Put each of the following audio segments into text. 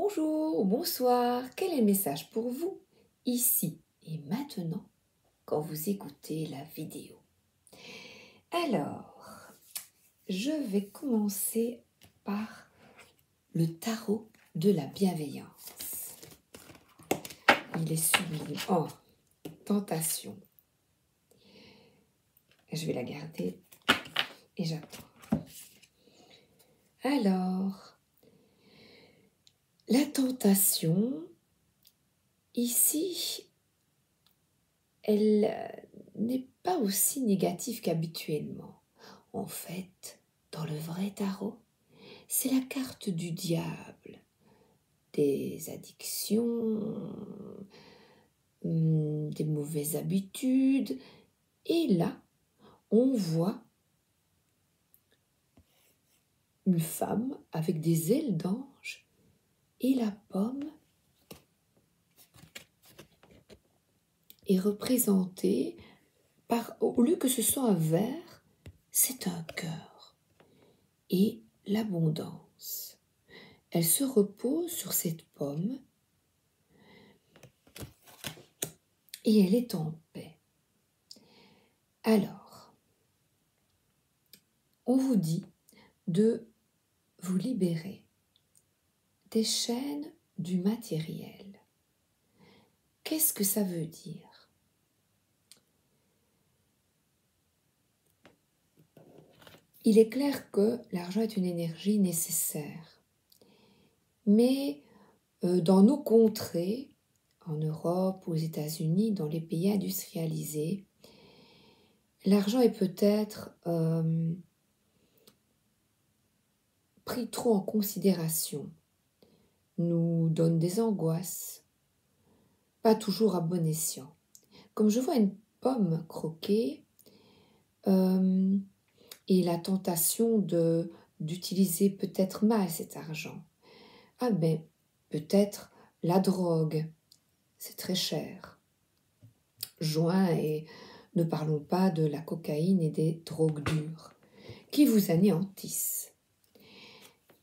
Bonjour, bonsoir, quel est le message pour vous, ici et maintenant, quand vous écoutez la vidéo? Alors, je vais commencer par le tarot de la bienveillance. Il est sublime. Oh, tentation. Je vais la garder et j'attends. Alors, la tentation, ici, elle n'est pas aussi négative qu'habituellement. En fait, dans le vrai tarot, c'est la carte du diable, des addictions, des mauvaises habitudes. Et là, on voit une femme avec des ailes d'ange et la pomme est représentée par, au lieu que ce soit un verre, c'est un cœur et l'abondance. Elle se repose sur cette pomme et elle est en paix. Alors, on vous dit de vous libérer des chaînes du matériel. Qu'est-ce que ça veut dire? Il est clair que l'argent est une énergie nécessaire. Mais dans nos contrées, en Europe, aux États-Unis, dans les pays industrialisés, l'argent est peut-être pris trop en considération, nous donne des angoisses, pas toujours à bon escient. Comme je vois une pomme croquée et la tentation d'utiliser peut-être mal cet argent. Ah ben, peut-être la drogue, c'est très cher. Joint et ne parlons pas de la cocaïne et des drogues dures qui vous anéantissent.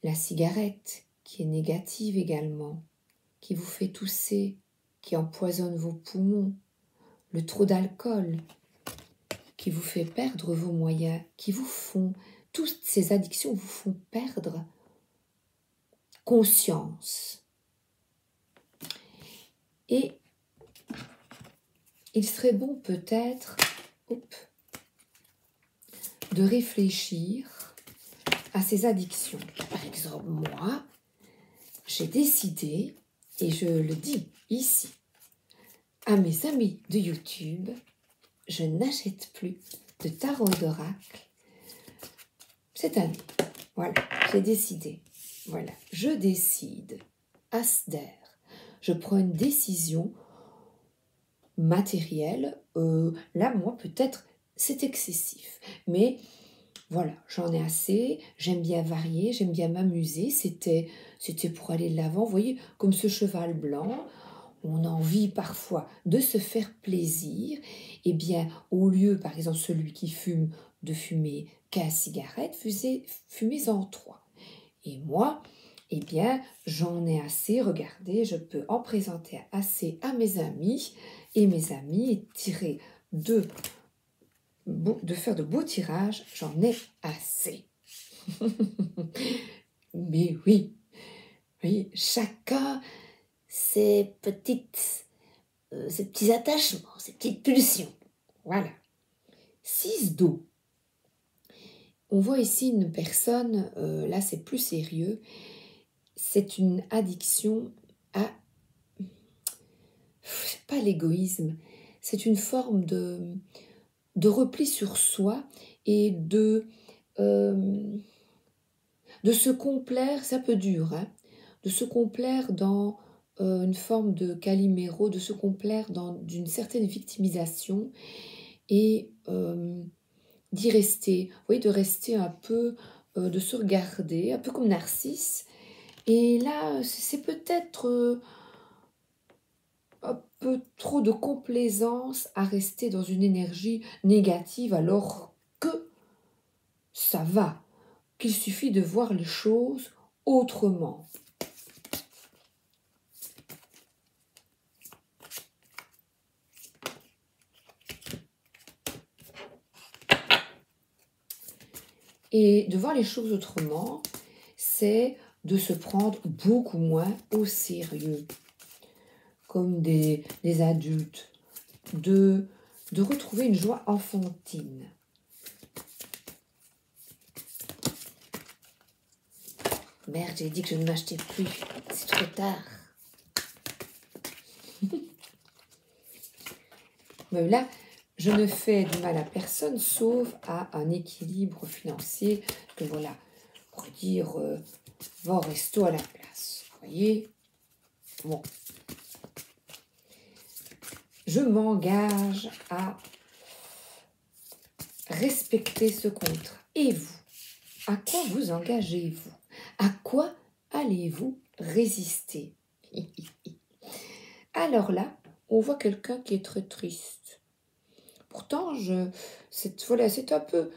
La cigarette qui est négative également, qui vous fait tousser, qui empoisonne vos poumons. Le trop d'alcool qui vous fait perdre vos moyens, toutes ces addictions vous font perdre conscience. Et il serait bon peut-être de réfléchir à ces addictions. Par exemple, moi, j'ai décidé, et je le dis ici, à mes amis de YouTube, je n'achète plus de tarot d'oracle cette année. Voilà, j'ai décidé. Voilà, je décide. As d'air. Je prends une décision matérielle. Là, moi, peut-être, c'est excessif. Mais voilà, j'en ai assez. J'aime bien varier, j'aime bien m'amuser. C'était pour aller de l'avant. Vous voyez, comme ce cheval blanc, on a envie parfois de se faire plaisir. Eh bien, au lieu, par exemple, celui qui fume, de fumer 15 cigarettes, fumez-en 3. Et moi, eh bien, j'en ai assez. Regardez, je peux en présenter assez à mes amis. Et mes amis, tirer de faire de beaux tirages, j'en ai assez. Mais oui, chacun ses petits attachements, ses petites pulsions. Voilà. 6 d'eau. On voit ici une personne, là c'est plus sérieux, c'est une addiction à, pas l'égoïsme, c'est une forme de repli sur soi et de se complaire, c'est un peu dur, hein, de se complaire dans une forme de Calimero, de se complaire d'une certaine victimisation et d'y rester, vous voyez, de rester un peu, de se regarder, un peu comme Narcisse. Et là, c'est peut-être un peu trop de complaisance à rester dans une énergie négative alors que ça va, qu'il suffit de voir les choses autrement. Et de voir les choses autrement, c'est de se prendre beaucoup moins au sérieux, comme des adultes, de retrouver une joie enfantine. Merde, j'ai dit que je ne m'achetais plus, c'est trop tard. Mais là, je ne fais du mal à personne, sauf à un équilibre financier, que voilà, on pourrait dire, va au resto à la place, vous voyez. Bon. Je m'engage à respecter ce contrat. Et vous, à quoi vous engagez-vous? À quoi allez-vous résister? Alors là, on voit quelqu'un qui est très triste. Pourtant, c'est un peu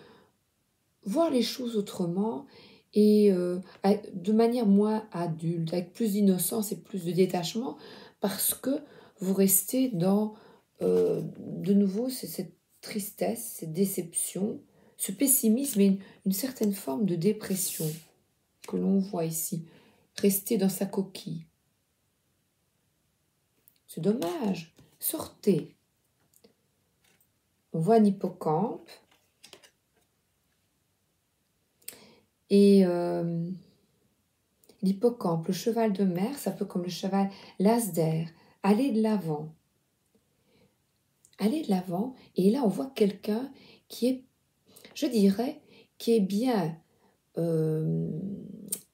voir les choses autrement et de manière moins adulte, avec plus d'innocence et plus de détachement, parce que vous restez dans, de nouveau, c'est cette tristesse, cette déception, ce pessimisme et une certaine forme de dépression que l'on voit ici, rester dans sa coquille. C'est dommage, sortez. On voit un hippocampe et l'hippocampe, le cheval de mer, c'est un peu comme le cheval l'as d'air, aller de l'avant. Aller de l'avant, et là on voit quelqu'un qui est, je dirais, qui est bien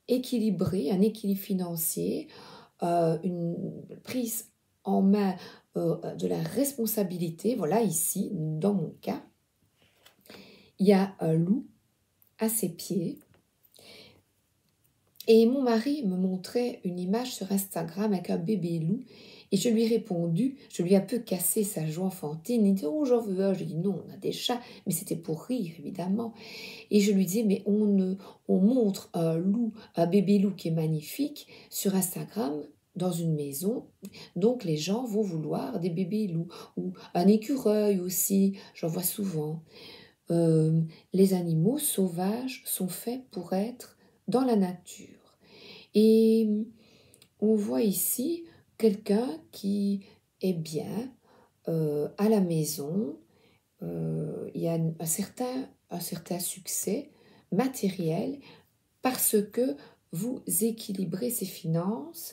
équilibré, un équilibre financier, une prise en main de la responsabilité. Voilà, ici, dans mon cas, il y a un loup à ses pieds. Et mon mari me montrait une image sur Instagram avec un bébé loup. Et je lui ai répondu, je lui ai un peu cassé sa joie enfantine. Il dit, oh, j'en veux un. Je lui ai dit, non, on a des chats. Mais c'était pour rire, évidemment. Et je lui disais, mais on montre un loup, un bébé loup qui est magnifique sur Instagram dans une maison. Donc les gens vont vouloir des bébés loups. Ou un écureuil aussi, j'en vois souvent. Les animaux sauvages sont faits pour être dans la nature. Et on voit ici quelqu'un qui est bien à la maison. Il y a un certain succès matériel parce que vous équilibrez ses finances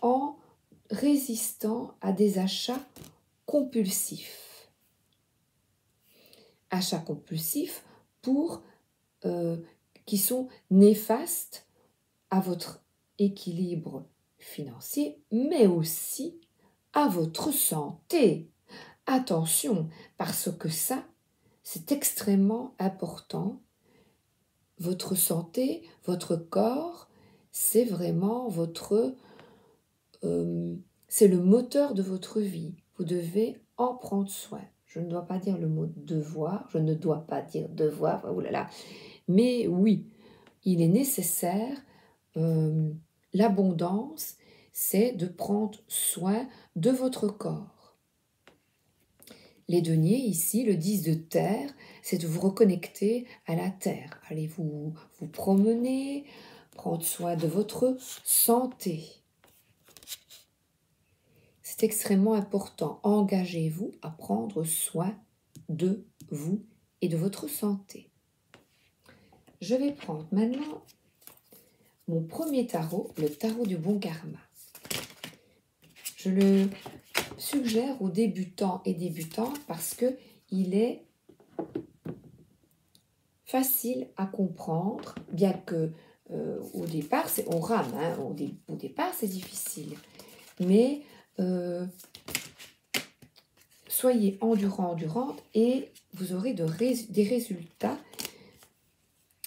en résistant à des achats compulsifs. Achats compulsifs qui sont néfastes à votre équilibre financier, mais aussi à votre santé. Attention, parce que ça, c'est extrêmement important. Votre santé, votre corps, c'est vraiment c'est le moteur de votre vie. Vous devez en prendre soin. Je ne dois pas dire le mot devoir, je ne dois pas dire devoir, oh là là. Mais oui, il est nécessaire, l'abondance, c'est de prendre soin de votre corps. Les deniers, ici, le 10 de terre, c'est de vous reconnecter à la terre. Allez vous promener, prendre soin de votre santé. C'est extrêmement important. Engagez-vous à prendre soin de vous et de votre santé. Je vais prendre maintenant mon premier tarot, le tarot du bon karma. Je le suggère aux débutants et débutantes parce qu'il est facile à comprendre, bien que au départ, on rame, hein, au départ c'est difficile. Mais soyez endurante et vous aurez des résultats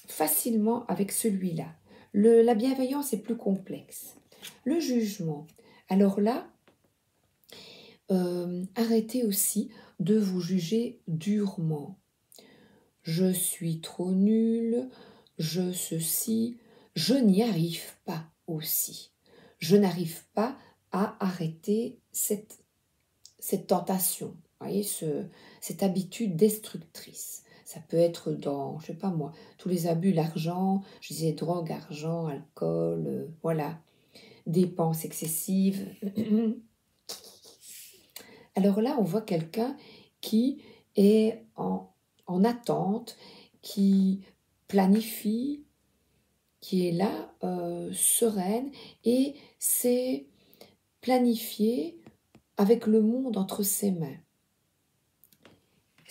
facilement avec celui-là. La bienveillance est plus complexe. Le jugement, alors là, arrêtez aussi de vous juger durement. Je suis trop nulle, je ceci, je n'y arrive pas aussi. Je n'arrive pas à arrêter cette tentation, vous voyez, cette habitude destructrice. Ça peut être dans, je sais pas moi, tous les abus, l'argent, je disais drogue, argent, alcool, voilà, dépenses excessives. Alors là, on voit quelqu'un qui est en attente, qui planifie, qui est là, sereine, et c'est planifié avec le monde entre ses mains.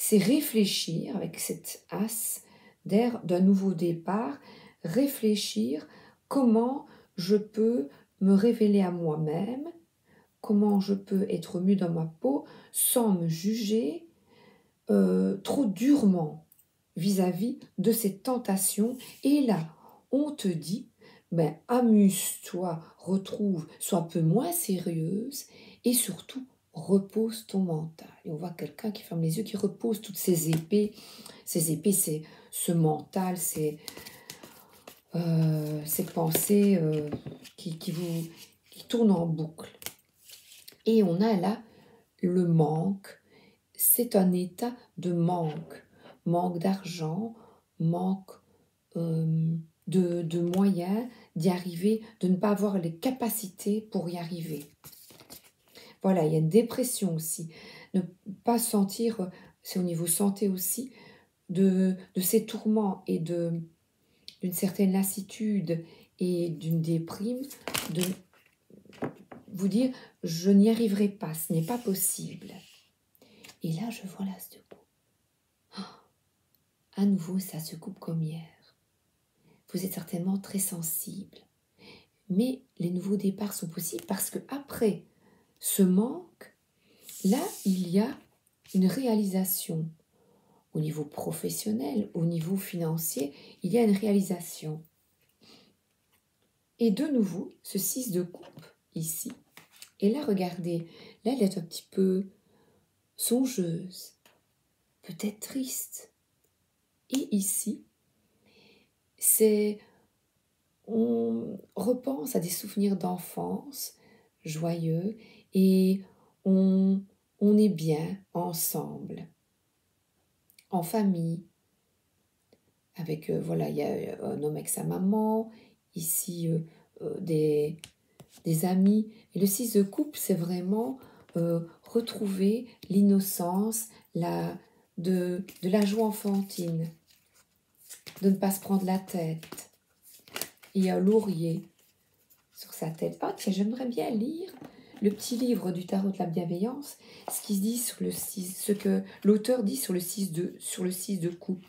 C'est réfléchir avec cette as d'air d'un nouveau départ, réfléchir comment je peux me révéler à moi-même, comment je peux être mieux dans ma peau sans me juger trop durement vis-à-vis de cette tentation. Et là, on te dit, ben, amuse-toi, retrouve, sois un peu moins sérieuse et surtout repose ton mental. Et on voit quelqu'un qui ferme les yeux, qui repose toutes ses épées. Ces épées, c'est ce mental, c'est ces pensées qui tournent en boucle. Et on a là le manque. C'est un état de manque. Manque d'argent, manque de moyens d'y arriver, de ne pas avoir les capacités pour y arriver. Voilà, il y a une dépression aussi. Ne pas sentir, c'est au niveau santé aussi, de ces tourments et d'une certaine lassitude et d'une déprime, de vous dire, je n'y arriverai pas, ce n'est pas possible. Et là, je vois l'as de coupe. À nouveau, ça se coupe comme hier. Vous êtes certainement très sensible. Mais les nouveaux départs sont possibles parce que après ce manque, là, il y a une réalisation. Au niveau professionnel, au niveau financier, il y a une réalisation. Et de nouveau, ce 6 de coupe, ici. Et là, regardez, là, elle est un petit peu songeuse, peut-être triste. Et ici, on repense à des souvenirs d'enfance joyeux et on est bien ensemble, en famille, avec, voilà, il y a un homme avec sa maman, ici des amis. Et le 6 de coupe, c'est vraiment retrouver l'innocence de la joie enfantine, de ne pas se prendre la tête. Il y a un laurier sur sa tête. Ah tiens, j'aimerais bien lire le petit livre du tarot de la bienveillance, ce qui dit sur le 6, ce que l'auteur dit sur le 6 de coupe.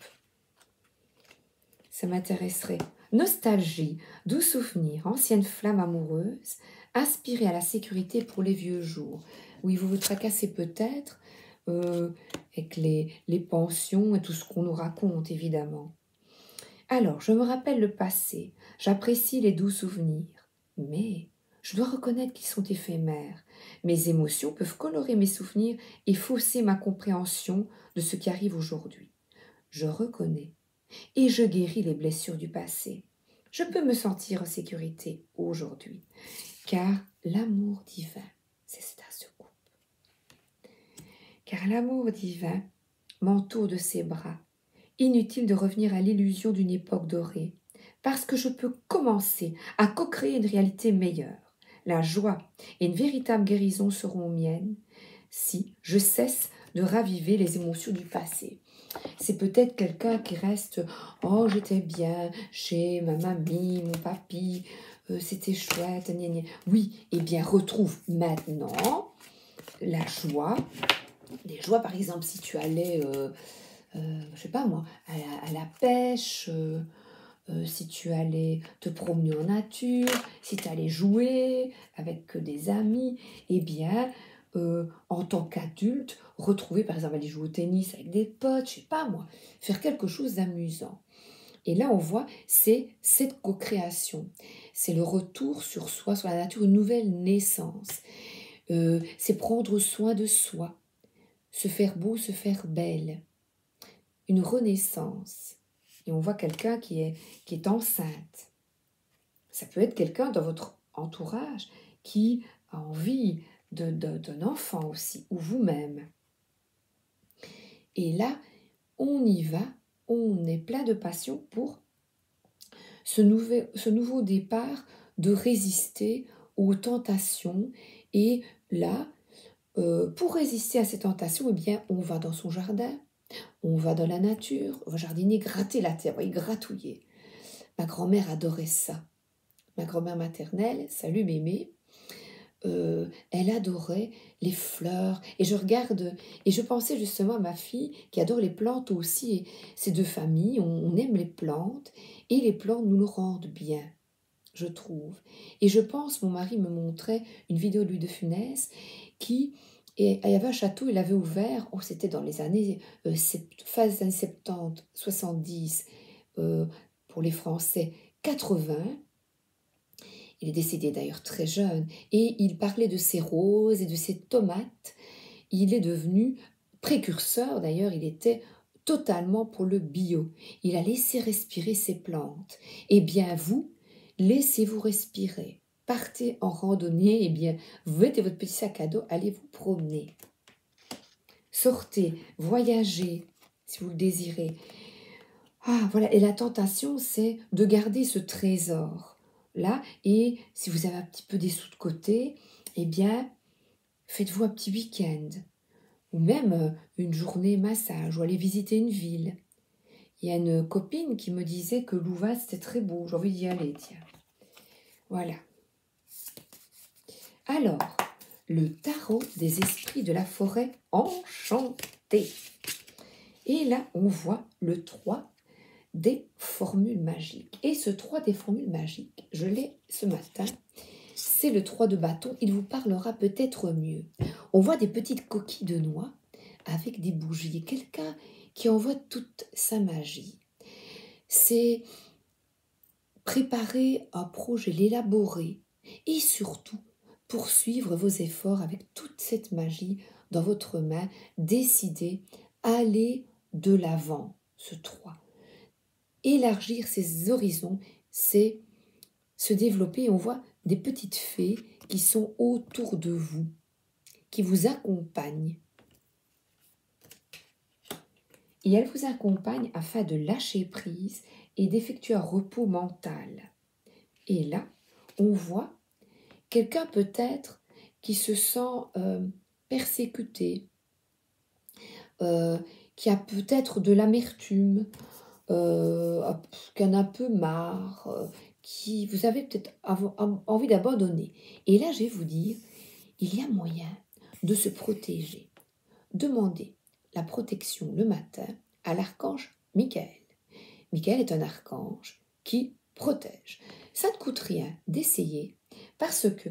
Ça m'intéresserait. Nostalgie, doux souvenirs, ancienne flamme amoureuse, aspirer à la sécurité pour les vieux jours. Oui, vous vous tracassez peut-être avec les pensions et tout ce qu'on nous raconte, évidemment. Alors, je me rappelle le passé, j'apprécie les doux souvenirs, mais je dois reconnaître qu'ils sont éphémères. Mes émotions peuvent colorer mes souvenirs et fausser ma compréhension de ce qui arrive aujourd'hui. Je reconnais et je guéris les blessures du passé. Je peux me sentir en sécurité aujourd'hui, car l'amour divin, c'est cet as de coupe. Car l'amour divin m'entoure de ses bras. Inutile de revenir à l'illusion d'une époque dorée, parce que je peux commencer à co-créer une réalité meilleure. La joie et une véritable guérison seront miennes si je cesse de raviver les émotions du passé. C'est peut-être quelqu'un qui reste « Oh, j'étais bien chez ma mamie, mon papy, c'était chouette, gna gna. » Oui, eh bien, retrouve maintenant la joie. Les joies, par exemple, si tu allais, je sais pas moi, à la pêche, si tu allais te promener en nature, si tu allais jouer avec des amis, eh bien, en tant qu'adulte, retrouver, par exemple, aller jouer au tennis avec des potes, je sais pas moi, faire quelque chose d'amusant. Et là, on voit, c'est cette co-création. C'est le retour sur soi, sur la nature, une nouvelle naissance. C'est prendre soin de soi, se faire beau, se faire belle. Une renaissance. Et on voit quelqu'un qui est enceinte. Ça peut être quelqu'un dans votre entourage qui a envie d'un enfant aussi, ou vous-même. Et là, on y va on est plein de passion pour ce nouveau départ de résister aux tentations. Et là, pour résister à ces tentations, eh bien, on va dans son jardin, on va dans la nature, on va jardiner, gratter la terre, vous voyez, gratouiller. Ma grand-mère adorait ça. Ma grand-mère maternelle, salut mémé, elle adorait les fleurs. Et je regarde, et je pensais justement à ma fille qui adore les plantes aussi. Et ces deux familles, on aime les plantes, et les plantes nous le rendent bien, je trouve. Et je pense, mon mari me montrait une vidéo de Louis de Funès qui, et il y avait un château, il avait ouvert, oh, c'était dans les années, fin des années 70, 70, pour les Français, 80. Il est décédé d'ailleurs très jeune, et il parlait de ses roses et de ses tomates. Il est devenu précurseur, d'ailleurs, il était totalement pour le bio. Il a laissé respirer ses plantes. Eh bien, vous, laissez-vous respirer. Partez en randonnée, eh bien, vous mettez votre petit sac à dos, allez vous promener. Sortez, voyagez, si vous le désirez. Ah, voilà, et la tentation, c'est de garder ce trésor là, et si vous avez un petit peu des sous de côté, eh bien, faites-vous un petit week-end, ou même une journée massage, ou aller visiter une ville. Il y a une copine qui me disait que Louvain, c'était très beau, j'ai envie d'y aller, tiens. Voilà. Alors, le tarot des esprits de la forêt enchantée. Et là, on voit le 3 des formules magiques. Et ce 3 des formules magiques, je l'ai ce matin, c'est le 3 de bâton, il vous parlera peut-être mieux. On voit des petites coquilles de noix avec des bougies, quelqu'un qui envoie toute sa magie. C'est préparer un projet, l'élaborer et surtout poursuivre vos efforts avec toute cette magie dans votre main, décider, aller de l'avant, ce 3. Élargir ses horizons, c'est se développer. On voit des petites fées qui sont autour de vous, qui vous accompagnent. Et elles vous accompagnent afin de lâcher prise et d'effectuer un repos mental. Et là, on voit quelqu'un peut-être qui se sent persécuté, qui a peut-être de l'amertume, qui en a un peu marre, qui vous avez peut-être envie d'abandonner. Et là, je vais vous dire, il y a moyen de se protéger. Demandez la protection le matin à l'archange Michael. Michael est un archange qui protège. Ça ne coûte rien d'essayer parce que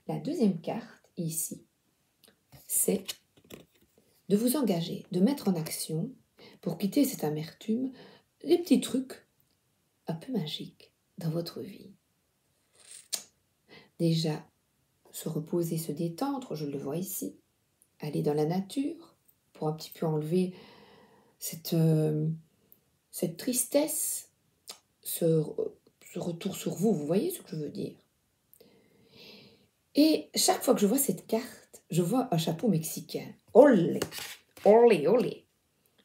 la deuxième carte ici, c'est de vous engager, de mettre en action pour quitter cette amertume des petits trucs un peu magiques dans votre vie. Déjà, se reposer, se détendre, je le vois ici. Aller dans la nature pour un petit peu enlever cette tristesse, ce retour sur vous, vous voyez ce que je veux dire. Et chaque fois que je vois cette carte, je vois un chapeau mexicain. Olé, olé, olé.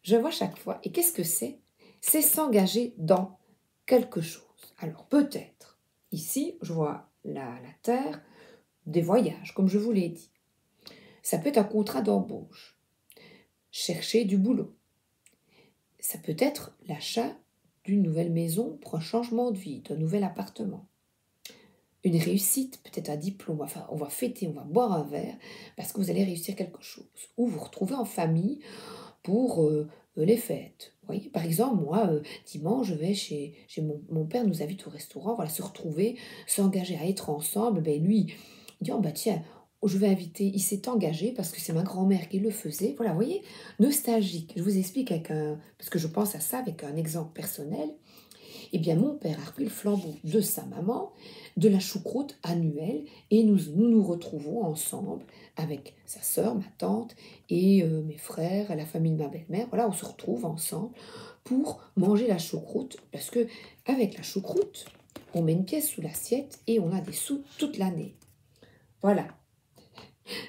Je vois chaque fois. Et qu'est-ce que c'est? C'est s'engager dans quelque chose. Alors peut-être, ici, je vois la terre, des voyages, comme je vous l'ai dit. Ça peut être un contrat d'embauche, chercher du boulot. Ça peut être l'achat d'une nouvelle maison pour un changement de vie, d'un nouvel appartement. Une réussite, peut-être un diplôme, enfin on va fêter, on va boire un verre parce que vous allez réussir quelque chose. Ou vous retrouvez en famille pour les fêtes. Vous voyez, par exemple, moi, dimanche, je vais chez mon père, nous invite au restaurant, voilà, se retrouver, s'engager à être ensemble. Ben lui, il dit, oh bah tiens, je vais inviter, il s'est engagé parce que c'est ma grand-mère qui le faisait. Voilà, vous voyez, nostalgique. Je vous explique parce que je pense à ça avec un exemple personnel. Eh bien, mon père a repris le flambeau de sa maman, de la choucroute annuelle, et nous retrouvons ensemble avec sa sœur, ma tante, et mes frères, la famille de ma belle-mère. Voilà, on se retrouve ensemble pour manger la choucroute, parce que avec la choucroute, on met une pièce sous l'assiette et on a des sous toute l'année. Voilà.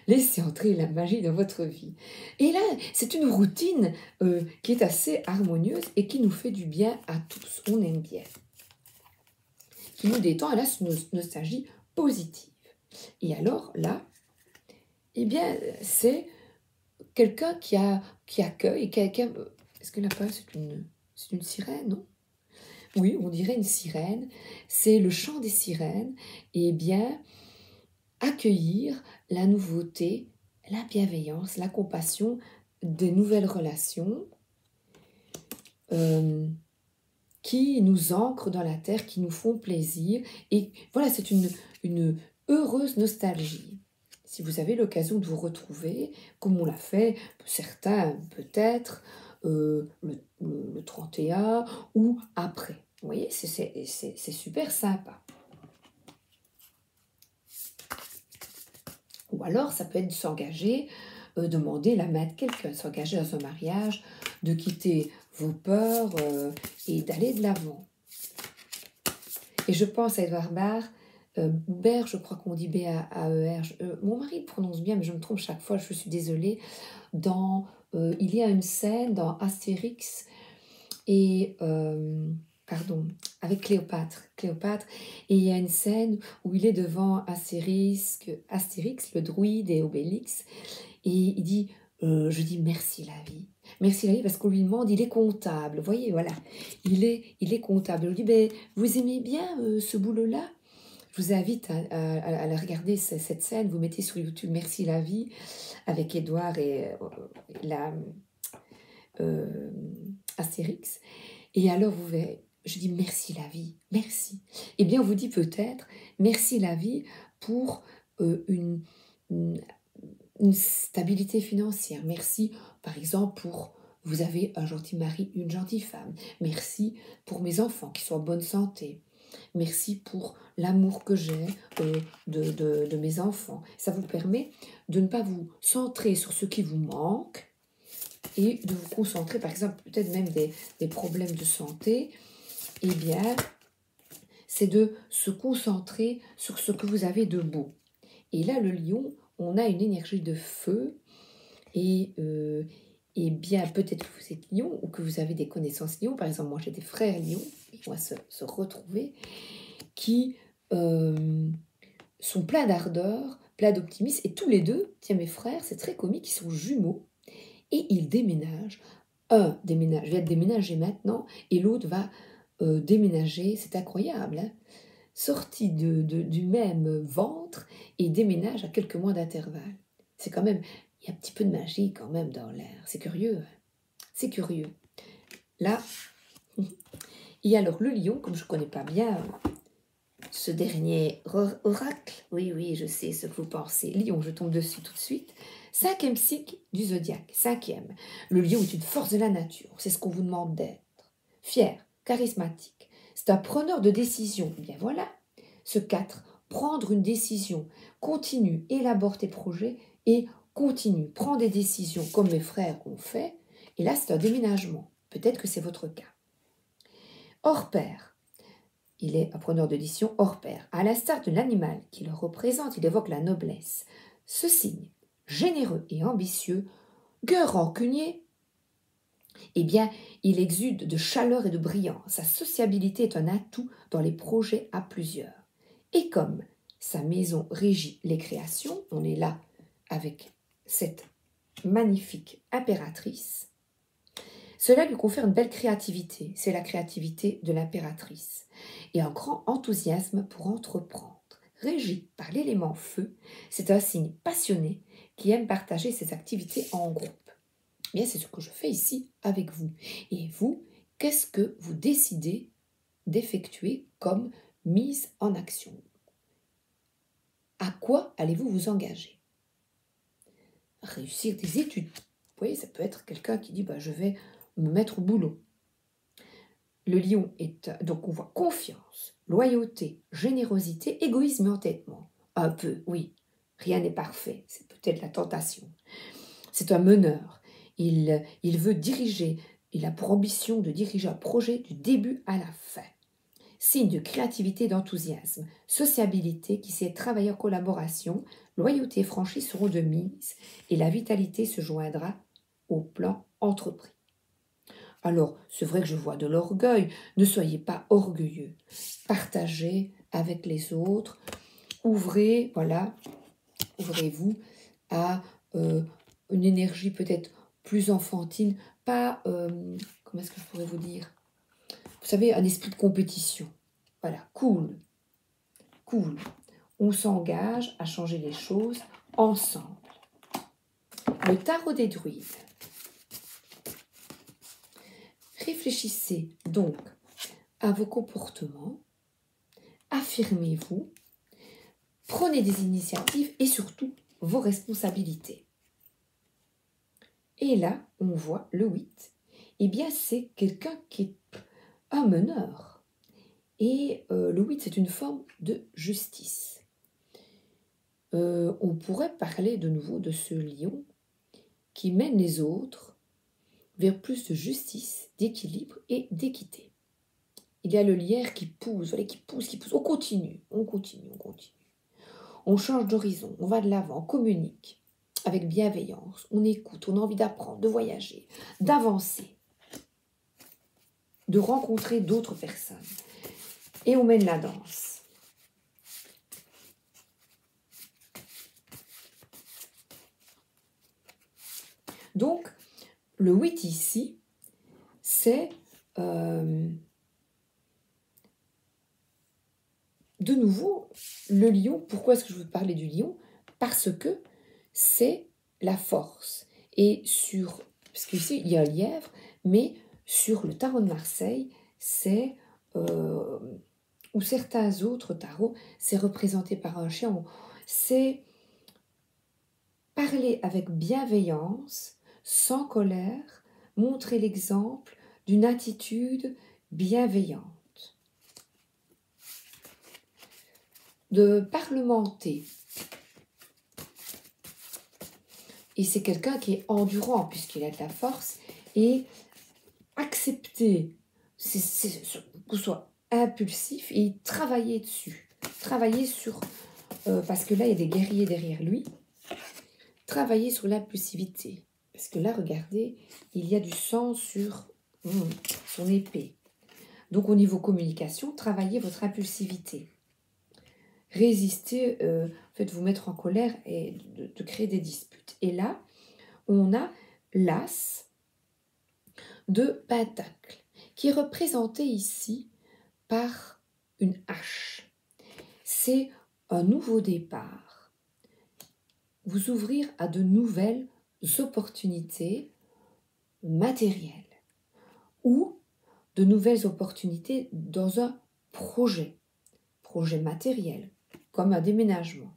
Laissez entrer la magie dans votre vie. Et là, c'est une routine qui est assez harmonieuse et qui nous fait du bien à tous. On aime bien. Qui nous détend, et là, c'est une nostalgie positive. Et alors, là, eh bien, c'est quelqu'un qui accueille, quelqu'un... Est-ce que là-bas, c'est une sirène, non? Oui, on dirait une sirène. C'est le chant des sirènes. Eh bien, accueillir la nouveauté, la bienveillance, la compassion, des nouvelles relations qui nous ancrent dans la terre, qui nous font plaisir. Et voilà, c'est une heureuse nostalgie. Si vous avez l'occasion de vous retrouver, comme on l'a fait, certains peut-être, le 31 ou après. Vous voyez, c'est super sympa. Ou alors, ça peut être de s'engager, demander la main de quelqu'un, s'engager dans un mariage, de quitter vos peurs et d'aller de l'avant. Et je pense à Edouard Baird, je crois qu'on dit B-A-E-R. Mon mari le prononce bien, mais je me trompe chaque fois, je suis désolée. Il y a une scène dans Astérix et... pardon, avec Cléopâtre, et il y a une scène où il est devant Astérix, le druide et Obélix, et il dit, je dis merci la vie, parce qu'on lui demande, il est comptable, vous voyez, voilà, il est comptable, on lui dit, ben, vous aimez bien ce boulot-là? Je vous invite à regarder cette scène, vous mettez sur YouTube Merci la vie, avec Édouard et Astérix, et alors vous verrez, je dis merci la vie, merci. Eh bien, on vous dit peut-être merci la vie pour une, une stabilité financière. Merci, par exemple, pour vous avez un gentil mari, une gentille femme. Merci pour mes enfants qui sont en bonne santé. Merci pour l'amour que j'ai de mes enfants. Ça vous permet de ne pas vous centrer sur ce qui vous manque et de vous concentrer, par exemple, peut-être même des problèmes de santé. Eh bien, c'est de se concentrer sur ce que vous avez de beau. Et là, le lion, on a une énergie de feu et bien, peut-être que vous êtes lion ou que vous avez des connaissances lions. Par exemple, moi, j'ai des frères lions, on va se retrouver, qui sont pleins d'ardeur, pleins d'optimisme. Et tous les deux, tiens, mes frères, c'est très comique, ils sont jumeaux et ils déménagent. Un vient de déménager maintenant et l'autre va déménager. C'est incroyable, hein, sorti du même ventre et déménage à quelques mois d'intervalle. C'est quand même, il y a un petit peu de magie quand même dans l'air. C'est curieux, hein. C'est curieux. Là, et alors le lion, comme je ne connais pas bien ce dernier oracle, oui, je sais ce que vous pensez. Lion, je tombe dessus tout de suite. 5e cycle du zodiaque, 5e. Le lion est une force de la nature, c'est ce qu'on vous demande d'être. Fier, charismatique. C'est un preneur de décision. Eh bien voilà, ce 4, prendre une décision. Continue, élabore tes projets et continue, prends des décisions comme mes frères ont fait. Et là, c'est un déménagement. Peut-être que c'est votre cas. Hors pair. Il est un preneur de décision hors pair. À l'instar de l'animal qui le représente, il évoque la noblesse. Ce signe, généreux et ambitieux, gueux rancunier, eh bien, il exude de chaleur et de brillance. Sa sociabilité est un atout dans les projets à plusieurs. Et comme sa maison régit les créations, on est là avec cette magnifique impératrice, cela lui confère une belle créativité. C'est la créativité de l'impératrice. Et un grand enthousiasme pour entreprendre. Régi par l'élément feu, c'est un signe passionné qui aime partager ses activités en groupe. Bien, c'est ce que je fais ici avec vous. Et vous, qu'est-ce que vous décidez d'effectuer comme mise en action? À quoi allez-vous vous engager? Réussir des études. Vous voyez, ça peut être quelqu'un qui dit je vais me mettre au boulot. Le lion est, donc on voit confiance, loyauté, générosité, égoïsme et entêtement. Un peu, oui, rien n'est parfait, c'est peut-être la tentation. C'est un meneur, il veut diriger, il a pour ambition de diriger un projet du début à la fin. Signe de créativité et d'enthousiasme. Sociabilité qui sait travailler en collaboration. Loyauté et franchise seront de mise et la vitalité se joindra au plan entrepris. Alors, c'est vrai que je vois de l'orgueil. Ne soyez pas orgueilleux. Partagez avec les autres. Ouvrez, voilà, ouvrez-vous à une énergie peut-être plus enfantine, pas, comment est-ce que je pourrais vous dire? Vous savez, un esprit de compétition. Voilà, cool, cool. On s'engage à changer les choses ensemble. Le tarot des druides. Réfléchissez donc à vos comportements, affirmez-vous, prenez des initiatives et surtout vos responsabilités. Et là, on voit le 8. Eh bien, c'est quelqu'un qui est un meneur. Et le 8, c'est une forme de justice. On pourrait parler de nouveau de ce lion qui mène les autres vers plus de justice, d'équilibre et d'équité. Il y a le lierre qui pousse, voilà, qui pousse. On continue. On change d'horizon, on va de l'avant, on communique avec bienveillance, on écoute, on a envie d'apprendre, de voyager, d'avancer, de rencontrer d'autres personnes. Et on mène la danse. Donc, le 8 ici, c'est de nouveau le lion. Pourquoi est-ce que je veux parler du lion? Parce que c'est la force. Et parce qu'ici, il y a un lièvre, mais sur le tarot de Marseille, c'est, ou certains autres tarots, c'est représenté par un chien. C'est parler avec bienveillance, sans colère, montrer l'exemple d'une attitude bienveillante. De parlementer. Et c'est quelqu'un qui est endurant, puisqu'il a de la force, et accepter que ce soit impulsif et travailler dessus. Travailler sur... parce que là, il y a des guerriers derrière lui. Travailler sur l'impulsivité. Parce que là, regardez, il y a du sang sur son épée. Donc, au niveau communication, travaillez votre impulsivité. Résister, en fait, vous mettre en colère et de créer des disputes. Et là, on a l'as de Pentacle, qui est représenté ici par une hache. C'est un nouveau départ. Vous ouvrir à de nouvelles opportunités matérielles ou de nouvelles opportunités dans un projet matériel, comme un déménagement,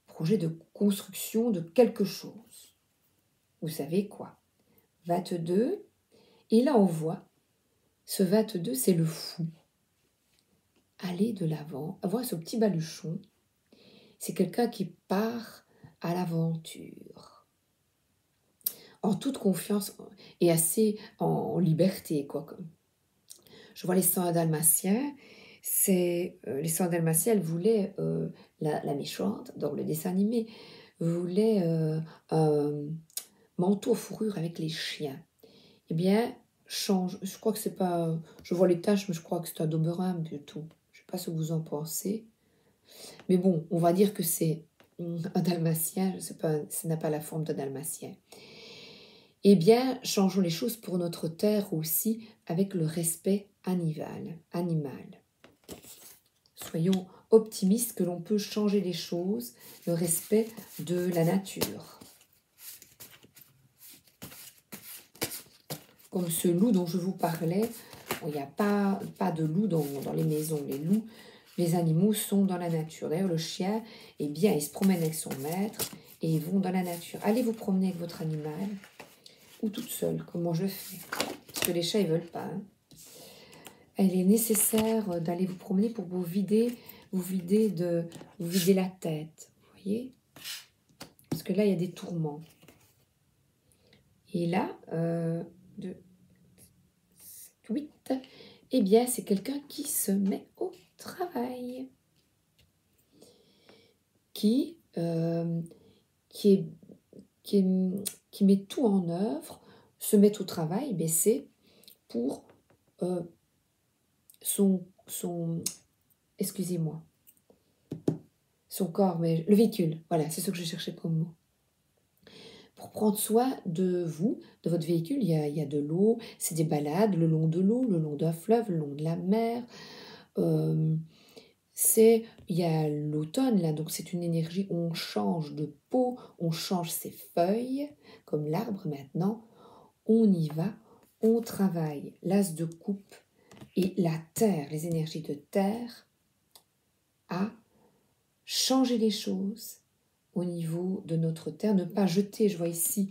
projet de construction de quelque chose. Vous savez quoi? 22, et là on voit, ce 22, c'est le fou. Aller de l'avant, avoir ce petit baluchon, c'est quelqu'un qui part à l'aventure, en toute confiance et assez en liberté, quoi. Je vois les 101 dalmatiens, les 101 dalmatiens, elles voulaient, la méchante, dans le dessin animé, voulait un manteau fourrure avec les chiens. Eh bien, je crois que c'est pas... Je vois les taches, mais je crois que c'est un Doberman plutôt. Je ne sais pas ce que vous en pensez. Mais bon, on va dire que c'est un dalmatien, je sais pas, ça n'a pas la forme d'un dalmatien. Eh bien, changeons les choses pour notre terre aussi avec le respect animal. Soyons optimistes que l'on peut changer les choses, le respect de la nature. Comme ce loup dont je vous parlais, il n'y a pas de loup dans les maisons. Les loups, les animaux sont dans la nature. D'ailleurs, le chien, eh bien, il se promène avec son maître et ils vont dans la nature. Allez vous promener avec votre animal ou toute seule, comme moi je fais. Parce que les chats, ils ne veulent pas. Hein. Il est nécessaire d'aller vous promener pour vous vider la tête. Vous voyez? Parce que là, il y a des tourments. Et là, 8. Eh bien, c'est quelqu'un qui se met au travail, qui, euh, qui, est, qui, est- qui met tout en œuvre, se met au travail, mais c'est pour euh, son, excusez-moi, son corps, mais le véhicule, voilà, c'est ce que je cherchais comme mot. Pour prendre soin de vous, de votre véhicule, il y a de l'eau, c'est des balades le long de l'eau, le long d'un fleuve, le long de la mer. Euh, il y a l'automne là, donc c'est une énergie où on change de peau, on change ses feuilles, comme l'arbre maintenant. On y va, on travaille. L'as de coupe et la terre, les énergies de terre, à changer les choses au niveau de notre terre, ne pas jeter, je vois ici,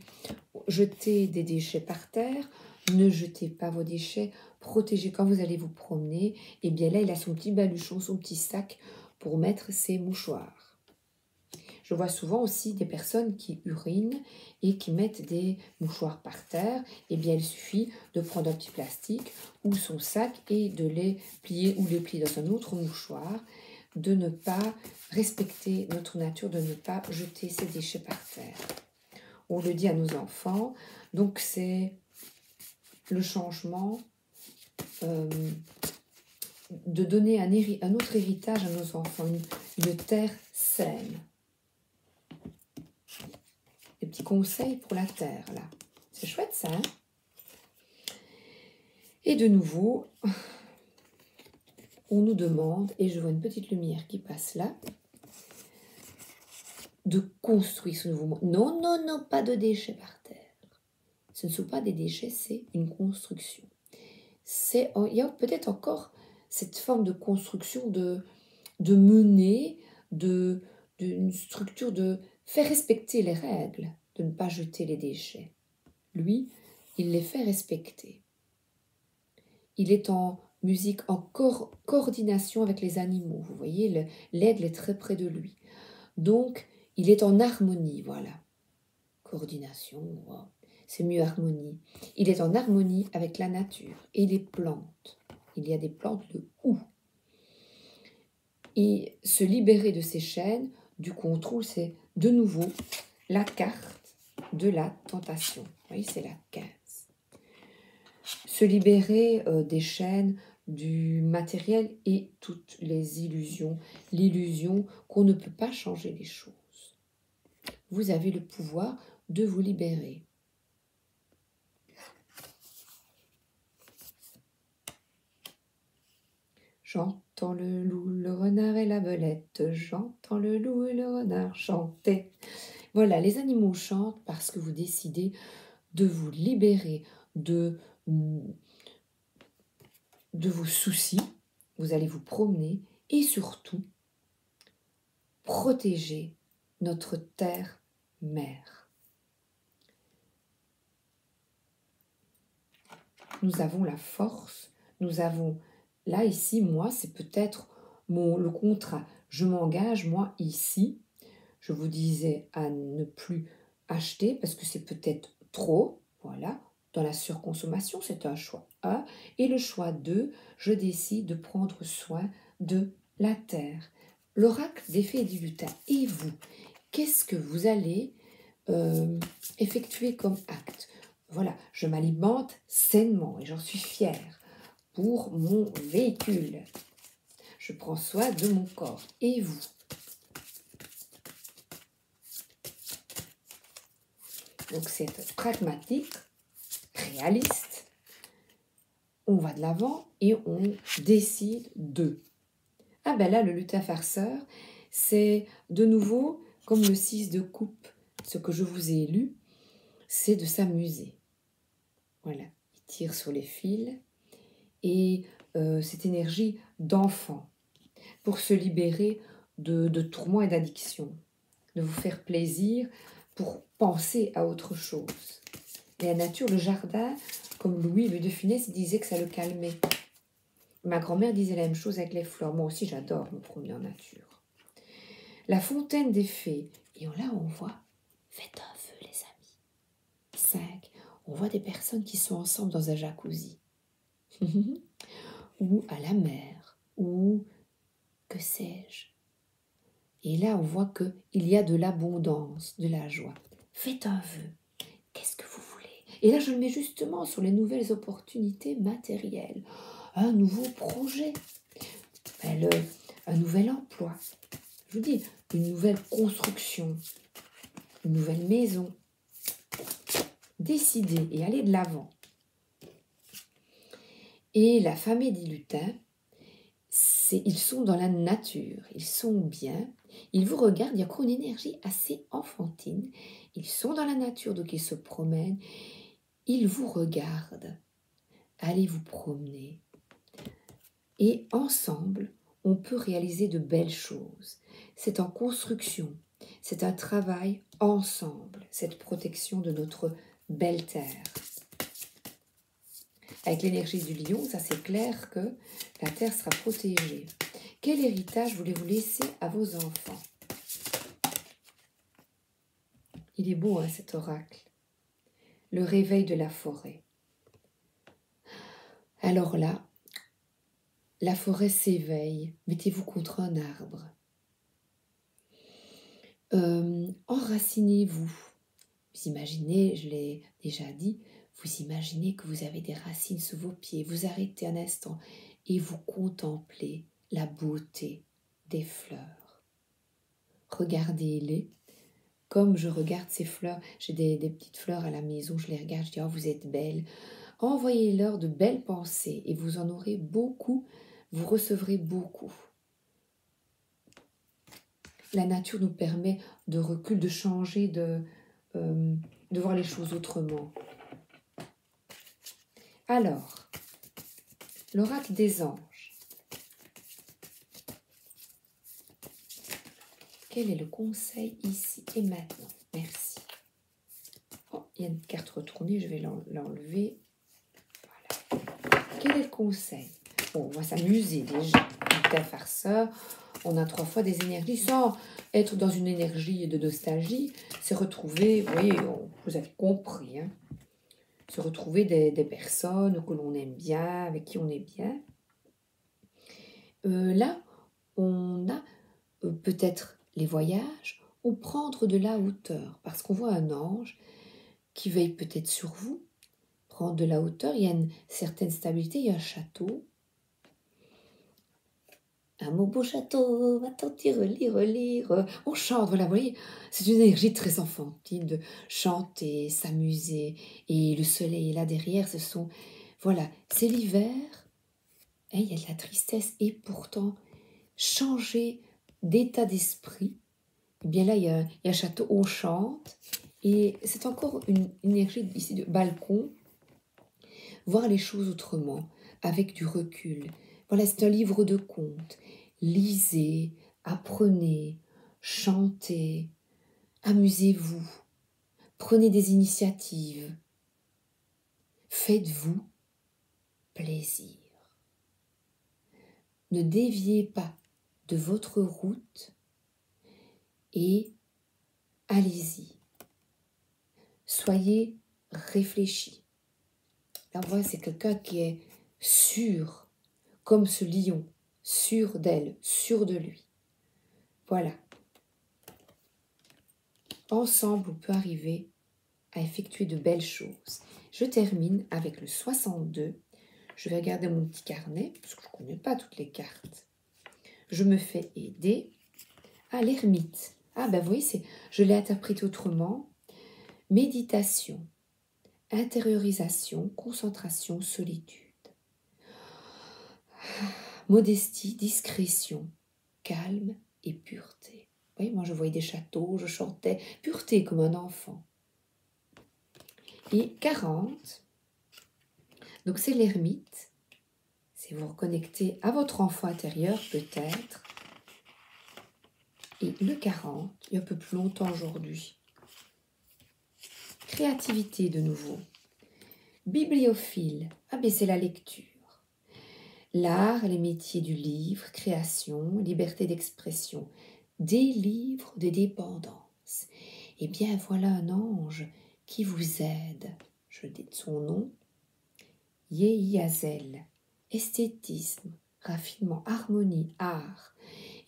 jeter des déchets par terre, ne jetez pas vos déchets, protégez quand vous allez vous promener, et bien là il a son petit baluchon, son petit sac pour mettre ses mouchoirs. Je vois souvent aussi des personnes qui urinent et qui mettent des mouchoirs par terre, et bien il suffit de prendre un petit plastique ou son sac et de les plier ou les plier dans un autre mouchoir, de ne pas respecter notre nature, de ne pas jeter ses déchets par terre. On le dit à nos enfants, donc c'est le changement de donner un autre héritage à nos enfants, une terre saine. Des petits conseils pour la terre, là. C'est chouette, ça, hein? Et de nouveau, on nous demande, et je vois une petite lumière qui passe là, de construire ce nouveau monde. Non, non, non, pas de déchets par terre. Ce ne sont pas des déchets, c'est une construction. Il y a peut-être encore cette forme de construction de mener, d'une structure, de faire respecter les règles, de ne pas jeter les déchets. Lui, il les fait respecter. Il est en musique, en coordination avec les animaux. Vous voyez, l'aigle est très près de lui. Donc, il est en harmonie, voilà. Coordination, wow. C'est mieux harmonie. Il est en harmonie avec la nature et les plantes. Il y a des plantes de houx. Et se libérer de ces chaînes, du contrôle, c'est de nouveau la carte de la tentation. Vous voyez, c'est la 15. Se libérer des chaînes, du matériel et toutes les illusions. L'illusion qu'on ne peut pas changer les choses. Vous avez le pouvoir de vous libérer. J'entends le loup, le renard et la belette, j'entends le loup et le renard chanter. Voilà, les animaux chantent parce que vous décidez de vous libérer de vos soucis. Vous allez vous promener et surtout protéger notre terre-mère. Nous avons la force, nous avons, là, ici, moi, c'est peut-être le contrat. Je m'engage, moi, ici, je vous disais à ne plus acheter parce que c'est peut-être trop, voilà. Dans la surconsommation, c'est un choix A. Et le choix 2, je décide de prendre soin de la terre. L'oracle des fées et du lutin. Et vous, qu'est-ce que vous allez effectuer comme acte? Voilà, je m'alimente sainement et j'en suis fière pour mon véhicule. Je prends soin de mon corps. Et vous? Donc c'est pragmatique, réaliste. On va de l'avant et on décide de. Ah ben là, le lutin farceur, c'est de nouveau, comme le 6 de coupe, ce que je vous ai lu, c'est de s'amuser. Voilà, il tire sur les fils et cette énergie d'enfant pour se libérer de tourments et d'addictions, de vous faire plaisir pour penser à autre chose. Et la nature, le jardin, comme Louis de Funès disait que ça le calmait. Ma grand-mère disait la même chose avec les fleurs. Moi aussi, j'adore me promener en nature. La fontaine des fées. Et là, on voit, faites un feu, les amis. 5. On voit des personnes qui sont ensemble dans un jacuzzi. ou à la mer, ou que sais-je. Et là, on voit qu'il y a de l'abondance, de la joie. Faites un vœu. Qu'est-ce que vous voulez? Et là, je le mets justement sur les nouvelles opportunités matérielles. Un nouveau projet, un nouvel emploi. Je vous dis, une nouvelle construction, une nouvelle maison. Décidez et allez de l'avant. Et la famille des lutins, ils sont dans la nature, ils sont bien, ils vous regardent, il y a encore une énergie assez enfantine. Ils sont dans la nature, donc ils se promènent, ils vous regardent. Allez vous promener. Et ensemble, on peut réaliser de belles choses. C'est en construction, c'est un travail ensemble, cette protection de notre belle terre. Avec l'énergie du lion, ça c'est clair que la terre sera protégée. Quel héritage voulez-vous laisser à vos enfants? Il est beau, hein, cet oracle. Le réveil de la forêt. Alors là, la forêt s'éveille. Mettez-vous contre un arbre. Enracinez-vous. Vous imaginez, je l'ai déjà dit, vous imaginez que vous avez des racines sous vos pieds. Vous arrêtez un instant et vous contemplez la beauté des fleurs. Regardez-les comme je regarde ces fleurs. J'ai des petites fleurs à la maison, je les regarde, je dis « Oh, vous êtes belles ». Envoyez-leur de belles pensées et vous en aurez beaucoup, vous recevrez beaucoup. La nature nous permet de recul, de changer, de voir les choses autrement. Alors, l'oracle des anges. Quel est le conseil ici et maintenant? Merci. Oh, il y a une carte retournée, je vais l'enlever. Voilà. Quel est le conseil? Bon, on va s'amuser déjà. Un farceur, on a 3 fois des énergies sans être dans une énergie de nostalgie. C'est retrouver, vous voyez, vous avez compris, hein, se retrouver des personnes que l'on aime bien, avec qui on est bien. Là, on a peut-être les voyages ou prendre de la hauteur, parce qu'on voit un ange qui veille peut-être sur vous, prendre de la hauteur, il y a une certaine stabilité, il y a un château. Un beau château, va-t'en relire. On chante, voilà, vous voyez, c'est une énergie très enfantine de chanter, s'amuser. Et le soleil est là derrière, voilà, c'est l'hiver, hein, il y a de la tristesse. Et pourtant, changer d'état d'esprit, eh bien là, il y a un château, on chante. Et c'est encore une énergie ici de balcon, voir les choses autrement, avec du recul. Voilà, c'est un livre de contes. Lisez, apprenez, chantez, amusez-vous, prenez des initiatives, faites-vous plaisir. Ne déviez pas de votre route et allez-y. Soyez réfléchis. Là, on voit, c'est quelqu'un qui est sûr, comme ce lion, sûr d'elle, sûr de lui. Voilà. Ensemble, on peut arriver à effectuer de belles choses. Je termine avec le 62. Je vais regarder mon petit carnet, parce que je ne connais pas toutes les cartes. Je me fais aider. Ah, l'ermite. Ah, ben vous voyez, je l'ai interprété autrement. Méditation, intériorisation, concentration, solitude. Modestie, discrétion, calme et pureté. Vous voyez, moi je voyais des châteaux, je chantais pureté comme un enfant. Et 40, donc c'est l'ermite. C'est vous reconnecter à votre enfant intérieur peut-être. Et le 40, il y a un peu plus longtemps aujourd'hui. Créativité de nouveau. Bibliophile, ah ben c'est la lecture. L'art, les métiers du livre, création, liberté d'expression, des livres de dépendance. Eh bien, voilà un ange qui vous aide. Je dis son nom, Yehiazel. esthétisme, raffinement, harmonie, art.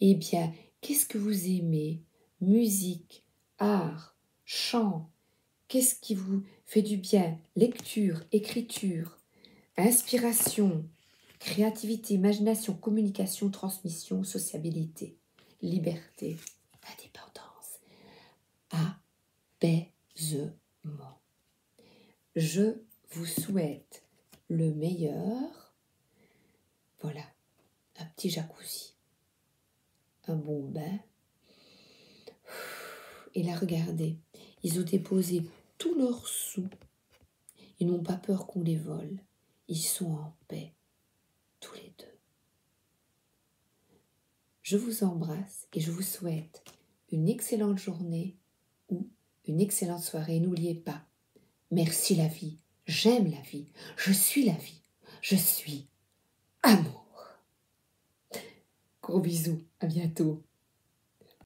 Eh bien, qu'est-ce que vous aimez? Musique, art, chant. Qu'est-ce qui vous fait du bien? Lecture, écriture, inspiration, créativité, imagination, communication, transmission, sociabilité, liberté, indépendance, apaisement. Je vous souhaite le meilleur. Voilà, un petit jacuzzi, un bon bain. Et là, regardez, ils ont déposé tous leurs sous. Ils n'ont pas peur qu'on les vole. Ils sont en paix, tous les deux. Je vous embrasse et je vous souhaite une excellente journée ou une excellente soirée. N'oubliez pas, merci la vie, j'aime la vie, je suis la vie, je suis amour. Gros bisous, à bientôt.